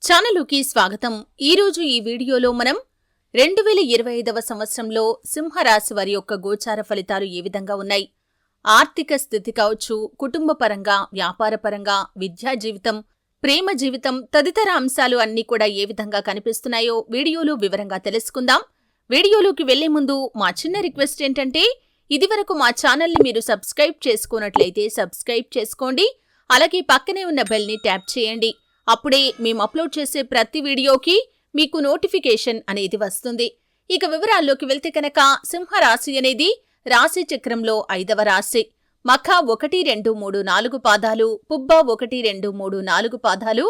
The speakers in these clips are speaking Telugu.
ఛానలుకి స్వాగతం. ఈరోజు ఈ వీడియోలో మనం 2025వ సంవత్సరంలో సింహరాశి వారి యొక్క గోచార ఫలితాలు ఏ విధంగా ఉన్నాయి, ఆర్థిక స్థితి కావచ్చు, కుటుంబ పరంగా, వ్యాపార పరంగా, విద్యా జీవితం, ప్రేమ జీవితం తదితర అంశాలు అన్నీ కూడా ఏ విధంగా కనిపిస్తున్నాయో వీడియోలో వివరంగా తెలుసుకుందాం. వీడియోలోకి వెళ్లే ముందు మా చిన్న రిక్వెస్ట్ ఏంటంటే, ఇదివరకు మా ఛానల్ని మీరు సబ్స్క్రైబ్ చేసుకున్నట్లయితే సబ్స్క్రైబ్ చేసుకోండి. అలాగే పక్కనే ఉన్న బెల్ని ట్యాప్ చేయండి. అప్పుడే మేము అప్లోడ్ చేసే ప్రతి వీడియోకి మీకు నోటిఫికేషన్ అనేది వస్తుంది. ఇక వివరాల్లోకి వెళ్తే కనుక సింహరాశి అనేది రాశి చక్రంలో 5వ రాశి. మఖ 1, 2, 3, 4 పాదాలు, పుబ్బ 1, 2, 3, 4 పాదాలు,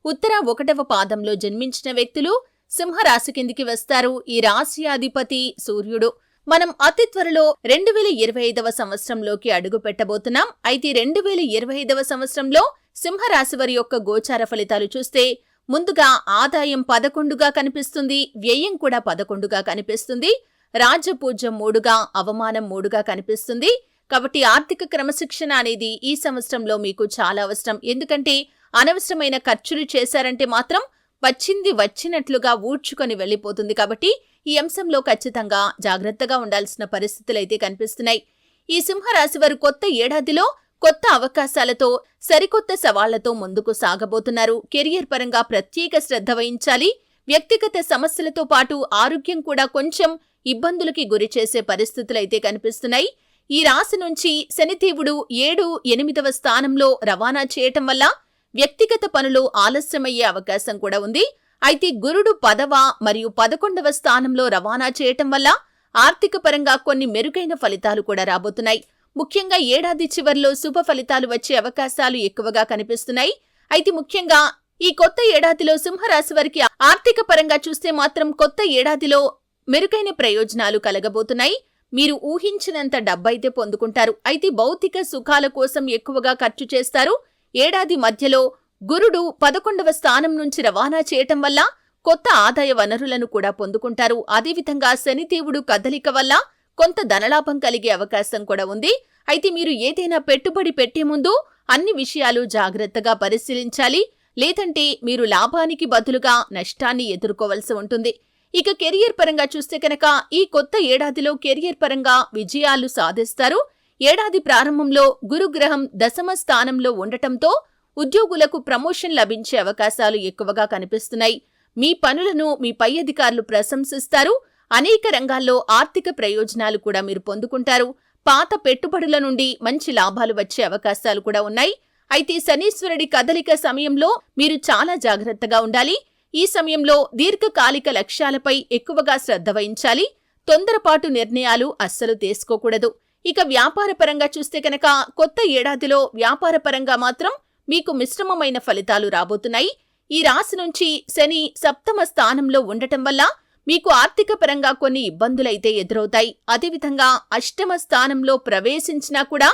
ఉత్తర 1వ పాదంలో జన్మించిన వ్యక్తులు సింహరాశి కిందికి వస్తారు. ఈ రాశి అధిపతి సూర్యుడు. మనం అతి త్వరలో 2025వ సంవత్సరంలోకి అడుగు పెట్టబోతున్నాం. అయితే 2025వ సంవత్సరంలో సింహరాశి వారి యొక్క గోచార ఫలితాలు చూస్తే ముందుగా ఆదాయం 11గా కనిపిస్తుంది, వ్యయం కూడా 11గా కనిపిస్తుంది, రాజ్యపూజ్యం 3గా, అవమానం 3గా కనిపిస్తుంది. కాబట్టి ఆర్థిక క్రమశిక్షణ అనేది ఈ సంవత్సరంలో మీకు చాలా అవసరం. ఎందుకంటే అనవసరమైన ఖర్చులు చేశారంటే మాత్రం వచ్చింది వచ్చినట్లుగా ఊడ్చుకొని వెళ్లిపోతుంది. కాబట్టి ఈ అంశంలో ఖచ్చితంగా జాగ్రత్తగా ఉండాల్సిన పరిస్థితులైతే కనిపిస్తున్నాయి. ఈ సింహరాశి వారు కొత్త ఏడాదిలో కొత్త అవకాశాలతో, సరికొత్త సవాళ్లతో ముందుకు సాగబోతున్నారు. కెరియర్ పరంగా ప్రత్యేక శ్రద్ధ వహించాలి. వ్యక్తిగత సమస్యలతో పాటు ఆరోగ్యం కూడా కొంచెం ఇబ్బందులకి గురి చేసే పరిస్థితులైతే కనిపిస్తున్నాయి. ఈ రాశి నుంచి శనిదేవుడు 7, 8వ స్థానంలో రవాణా చేయటం వల్ల వ్యక్తిగత పనులు ఆలస్యమయ్యే అవకాశం కూడా ఉంది. అయితే గురుడు 10వ మరియు 11వ స్థానంలో రవాణా చేయటం వల్ల ఆర్థిక పరంగా కొన్ని మెరుగైన ఫలితాలు కూడా రాబోతున్నాయి. ముఖ్యంగా ఏడాది చివర్లో శుభ ఫలితాలు వచ్చే అవకాశాలు ఎక్కువగా కనిపిస్తున్నాయి. అయితే ముఖ్యంగా ఈ కొత్త ఏడాదిలో సింహరాశి వారికి ఆర్థిక పరంగా చూస్తే మాత్రం కొత్త ఏడాదిలో మెరుగైన ప్రయోజనాలు కలగబోతున్నాయి. మీరు ఊహించినంత డబ్బైతే పొందుకుంటారు. అయితే భౌతిక సుఖాల కోసం ఎక్కువగా ఖర్చు చేస్తారు. ఏడాది మధ్యలో గురుడు 11వ స్థానం నుంచి రవాణా చేయటం వల్ల కొత్త ఆదాయ వనరులను కూడా పొందుకుంటారు. అదేవిధంగా శనిదేవుడు కదలిక వల్ల కొంత ధనలాభం కలిగే అవకాశం కూడా ఉంది. అయితే మీరు ఏదైనా పెట్టుబడి పెట్టే ముందు అన్ని విషయాలు జాగ్రత్తగా పరిశీలించాలి. లేదంటే మీరు లాభానికి బదులుగా నష్టాన్ని ఎదుర్కోవలసి ఉంటుంది. ఇక కెరియర్ పరంగా చూస్తే కనుక ఈ కొత్త ఏడాదిలో కెరియర్ పరంగా విజయాలు సాధిస్తారు. ఏడాది ప్రారంభంలో గురుగ్రహం 10వ స్థానంలో ఉండటంతో ఉద్యోగులకు ప్రమోషన్ లభించే అవకాశాలు ఎక్కువగా కనిపిస్తున్నాయి. మీ పనులను మీ పై అధికారులు ప్రశంసిస్తారు. అనేక రంగాల్లో ఆర్థిక ప్రయోజనాలు కూడా మీరు పొందుకుంటారు. పాత పెట్టుబడుల నుండి మంచి లాభాలు వచ్చే అవకాశాలు కూడా ఉన్నాయి. అయితే శనీశ్వరుడి కదలిక సమయంలో మీరు చాలా జాగ్రత్తగా ఉండాలి. ఈ సమయంలో దీర్ఘకాలిక లక్ష్యాలపై ఎక్కువగా శ్రద్ధ వహించాలి. తొందరపాటు నిర్ణయాలు అస్సలు తీసుకోకూడదు. ఇక వ్యాపార పరంగా చూస్తే కనుక కొత్త ఏడాదిలో వ్యాపార పరంగా మాత్రం మీకు మిశ్రమమైన ఫలితాలు రాబోతున్నాయి. ఈ రాశి నుంచి శని 7వ స్థానంలో ఉండటం వల్ల మీకు ఆర్థిక పరంగా కొన్ని ఇబ్బందులైతే ఎదురవుతాయి. అదేవిధంగా 8వ స్థానంలో ప్రవేశించినా కూడా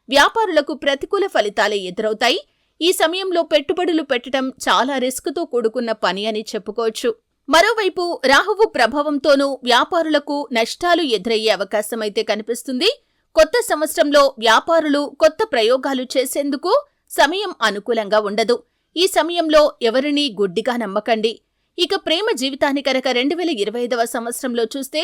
వ్యాపారులకు ప్రతికూల ఫలితాలే ఎదురవుతాయి. ఈ సమయంలో పెట్టుబడులు పెట్టడం చాలా రిస్క్తో కూడుకున్న పని అని చెప్పుకోవచ్చు. మరోవైపు రాహువు ప్రభావంతోనూ వ్యాపారులకు నష్టాలు ఎదురయ్యే అవకాశమైతే కనిపిస్తుంది. కొత్త సంవత్సరంలో వ్యాపారులు కొత్త ప్రయోగాలు చేసేందుకు సమయం అనుకూలంగా ఉండదు. ఈ సమయంలో ఎవరినీ గుడ్డిగా నమ్మకండి. ఇక ప్రేమ జీవితాన్ని కనుక 2025వ సంవత్సరంలో చూస్తే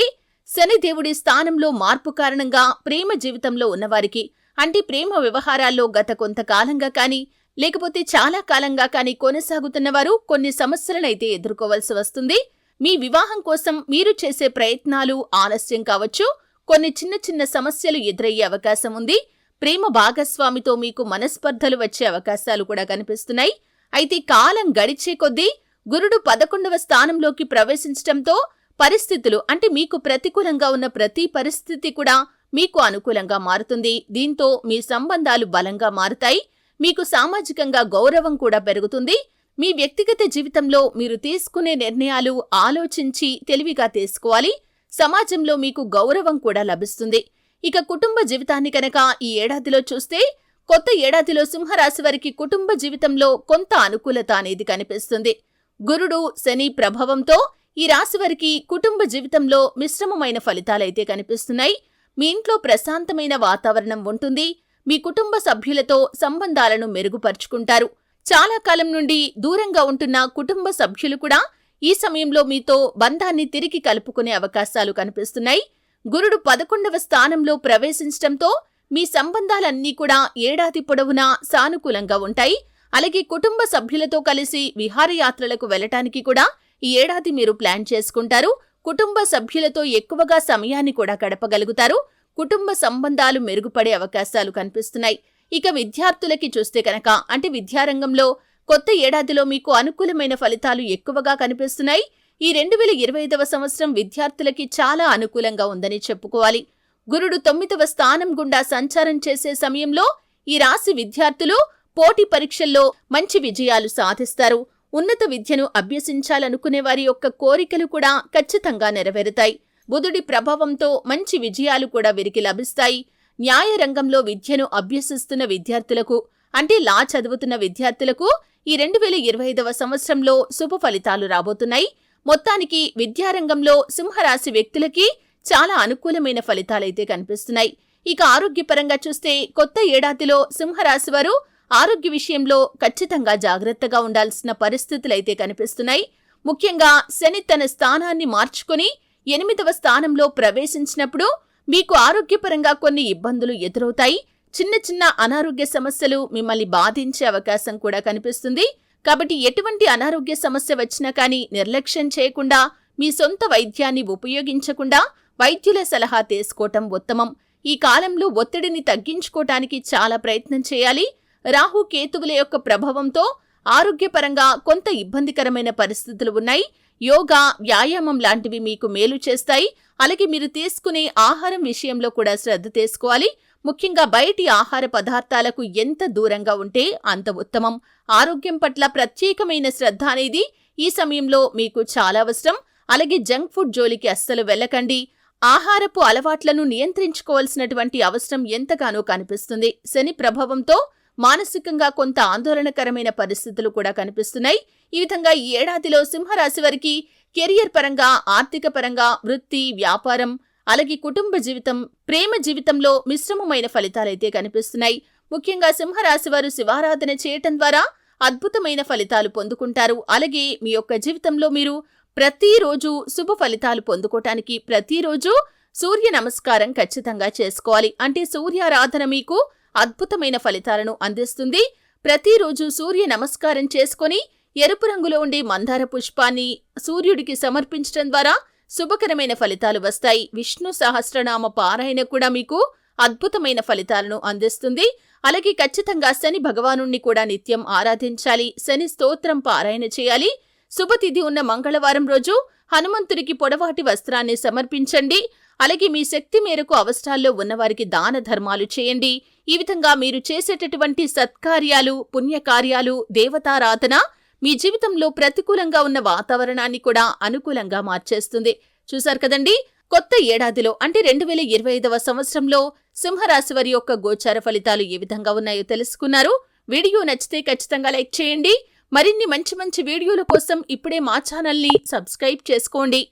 శనిదేవుడి స్థానంలో మార్పు కారణంగా ప్రేమ జీవితంలో ఉన్నవారికి, అంటే ప్రేమ వ్యవహారాల్లో గత కొంతకాలంగా కానీ లేకపోతే చాలా కాలంగా కానీ కొనసాగుతున్నవారు కొన్ని సమస్యలనైతే ఎదుర్కోవాల్సి వస్తుంది. మీ వివాహం కోసం మీరు చేసే ప్రయత్నాలు ఆలస్యం కావచ్చు. కొన్ని చిన్న చిన్న సమస్యలు ఎదురయ్యే అవకాశం ఉంది. ప్రేమ భాగస్వామితో మీకు మనస్పర్ధలు వచ్చే అవకాశాలు కూడా కనిపిస్తున్నాయి. అయితే కాలం గడిచే కొద్దీ గురుడు 11వ స్థానంలోకి ప్రవేశించడంతో పరిస్థితులు, అంటే మీకు ప్రతికూలంగా ఉన్న ప్రతి పరిస్థితి కూడా మీకు అనుకూలంగా మారుతుంది. దీంతో మీ సంబంధాలు బలంగా మారుతాయి. మీకు సామాజికంగా గౌరవం కూడా పెరుగుతుంది. మీ వ్యక్తిగత జీవితంలో మీరు తీసుకునే నిర్ణయాలు ఆలోచించి తెలివిగా తీసుకోవాలి. సమాజంలో మీకు గౌరవం కూడా లభిస్తుంది. ఇక కుటుంబ జీవితాన్ని కనుక ఈ ఏడాదిలో చూస్తే కొత్త ఏడాదిలో సింహరాశి వారికి కుటుంబ జీవితంలో కొంత అనుకూలత అనేది కనిపిస్తుంది. గురుడు శని ప్రభావంతో ఈ రాశి వారికి కుటుంబ జీవితంలో మిశ్రమమైన ఫలితాలైతే కనిపిస్తున్నాయి. మీ ఇంట్లో ప్రశాంతమైన వాతావరణం ఉంటుంది. మీ కుటుంబ సభ్యులతో సంబంధాలను మెరుగుపరుచుకుంటారు. చాలా కాలం నుండి దూరంగా ఉంటున్న కుటుంబ సభ్యులు కూడా ఈ సమయంలో మీతో బంధాన్ని తిరిగి కలుపుకునే అవకాశాలు కనిపిస్తున్నాయి. గురుడు 11వ స్థానంలో ప్రవేశించడంతో మీ సంబంధాలన్నీ కూడా ఏడాది పొడవునా సానుకూలంగా ఉంటాయి. అలాగే కుటుంబ సభ్యులతో కలిసి విహారయాత్రలకు వెళ్లటానికి కూడా ఈ ఏడాది మీరు ప్లాన్ చేసుకుంటారు. కుటుంబ సభ్యులతో ఎక్కువగా సమయాన్ని కూడా గడపగలుగుతారు. కుటుంబ సంబంధాలు మెరుగుపడే అవకాశాలు కనిపిస్తున్నాయి. ఇక విద్యార్థులకి చూస్తే కనుక అంటే విద్యారంగంలో కొత్త ఏడాదిలో మీకు అనుకూలమైన ఫలితాలు ఎక్కువగా కనిపిస్తున్నాయి. ఈ 2025వ సంవత్సరం విద్యార్థులకి చాలా అనుకూలంగా ఉందని చెప్పుకోవాలి. గురుడు 9వ స్థానం గుండా సంచారం చేసే సమయంలో ఈ రాశి విద్యార్థులు పోటీ పరీక్షల్లో మంచి విజయాలు సాధిస్తారు. ఉన్నత విద్యను అభ్యసించాలనుకునే వారి యొక్క కోరికలు కూడా ఖచ్చితంగా నెరవేరుతాయి. బుధుడి ప్రభావంతో మంచి విజయాలు కూడా వీరికి లభిస్తాయి. న్యాయ రంగంలో విద్యను అభ్యసిస్తున్న విద్యార్థులకు అంటే లా చదువుతున్న విద్యార్థులకు ఈ 2025వ సంవత్సరంలో శుభ ఫలితాలు రాబోతున్నాయి. మొత్తానికి విద్యారంగంలో సింహరాశి వ్యక్తులకి చాలా అనుకూలమైన ఫలితాలైతే కనిపిస్తున్నాయి. ఇక ఆరోగ్యపరంగా చూస్తే కొత్త ఏడాదిలో సింహరాశి వారు ఆరోగ్య విషయంలో ఖచ్చితంగా జాగ్రత్తగా ఉండాల్సిన పరిస్థితులైతే కనిపిస్తున్నాయి. ముఖ్యంగా శని తన స్థానాన్ని మార్చుకుని 8వ స్థానంలో ప్రవేశించినప్పుడు మీకు ఆరోగ్యపరంగా కొన్ని ఇబ్బందులు ఎదురవుతాయి. చిన్న చిన్న అనారోగ్య సమస్యలు మిమ్మల్ని బాధించే అవకాశం కూడా కనిపిస్తుంది. కాబట్టి ఎటువంటి అనారోగ్య సమస్య వచ్చినా కానీ నిర్లక్ష్యం చేయకుండా మీ సొంత వైద్యాన్ని ఉపయోగించకుండా వైద్యుల సలహా తీసుకోవటం ఉత్తమం. ఈ కాలంలో ఒత్తిడిని తగ్గించుకోవటానికి చాలా ప్రయత్నం చేయాలి. రాహు కేతువుల యొక్క ప్రభావంతో ఆరోగ్యపరంగా కొంత ఇబ్బందికరమైన పరిస్థితులు ఉన్నాయి. యోగా, వ్యాయామం లాంటివి మీకు మేలు చేస్తాయి. అలాగే మీరు తీసుకునే ఆహారం విషయంలో కూడా శ్రద్ధ తీసుకోవాలి. ముఖ్యంగా బయటి ఆహార పదార్థాలకు ఎంత దూరంగా ఉంటే అంత ఉత్తమం. ఆరోగ్యం పట్ల ప్రత్యేకమైన శ్రద్ధ అనేది ఈ సమయంలో మీకు చాలా అవసరం. అలాగే జంక్ ఫుడ్ జోలికి అస్సలు వెళ్ళకండి. ఆహారపు అలవాట్లను నియంత్రించుకోవాల్సినటువంటి అవసరం ఎంతగానో కనిపిస్తుంది. శని ప్రభావంతో మానసికంగా కొంత ఆందోళనకరమైన పరిస్థితులు కూడా కనిపిస్తున్నాయి. ఈ విధంగా ఈ ఏడాదిలో సింహరాశి వారికి కెరియర్ పరంగా, ఆర్థిక పరంగా, వృత్తి, వ్యాపారం, అలాగే కుటుంబ జీవితం, ప్రేమ జీవితంలో మిశ్రమమైన ఫలితాలైతే కనిపిస్తున్నాయి. ముఖ్యంగా సింహరాశి వారు శివారాధన చేయటం ద్వారా అద్భుతమైన ఫలితాలు పొందుకుంటారు. అలాగే మీ యొక్క జీవితంలో మీరు ప్రతిరోజు శుభ ఫలితాలు పొందుకోవటానికి ప్రతిరోజు సూర్య నమస్కారం ఖచ్చితంగా చేసుకోవాలి. అంటే సూర్యారాధన మీకు అద్భుతమైన ఫలితాలను అందిస్తుంది. ప్రతిరోజు సూర్య నమస్కారం చేసుకొని ఎరుపు రంగులో ఉండే మందార పుష్పాన్ని సూర్యుడికి సమర్పించడం ద్వారా శుభకరమైన ఫలితాలు వస్తాయి. విష్ణు సహస్రనామ పారాయణ కూడా మీకు అద్భుతమైన ఫలితాలను అందిస్తుంది. అలాగే ఖచ్చితంగా శని భగవానుణ్ణి కూడా నిత్యం ఆరాధించాలి. శని స్తోత్రం పారాయణ చేయాలి. శుభతిథి ఉన్న మంగళవారం రోజు హనుమంతుడికి పొడవాటి వస్త్రాన్ని సమర్పించండి. అలాగే మీ శక్తి మేరకు అవసరాల్లో ఉన్నవారికి దాన ధర్మాలు చేయండి. ఈ విధంగా మీరు చేసేటటువంటి సత్కార్యాలు, పుణ్యకార్యాలు, దేవతారాధన మీ జీవితంలో ప్రతికూలంగా ఉన్న వాతావరణాన్ని కూడా అనుకూలంగా మార్చేస్తుంది. చూశారు కదండి, కొత్త ఏడాదిలో అంటే 2025వ సంవత్సరంలో సింహరాశి వారి యొక్క గోచార ఫలితాలు ఏ విధంగా ఉన్నాయో తెలుసుకున్నారు. వీడియో నచ్చితే ఖచ్చితంగా లైక్ చేయండి. మరిన్ని మంచి మంచి వీడియోల కోసం ఇప్పుడే మా ఛానల్ని సబ్స్క్రైబ్ చేసుకోండి.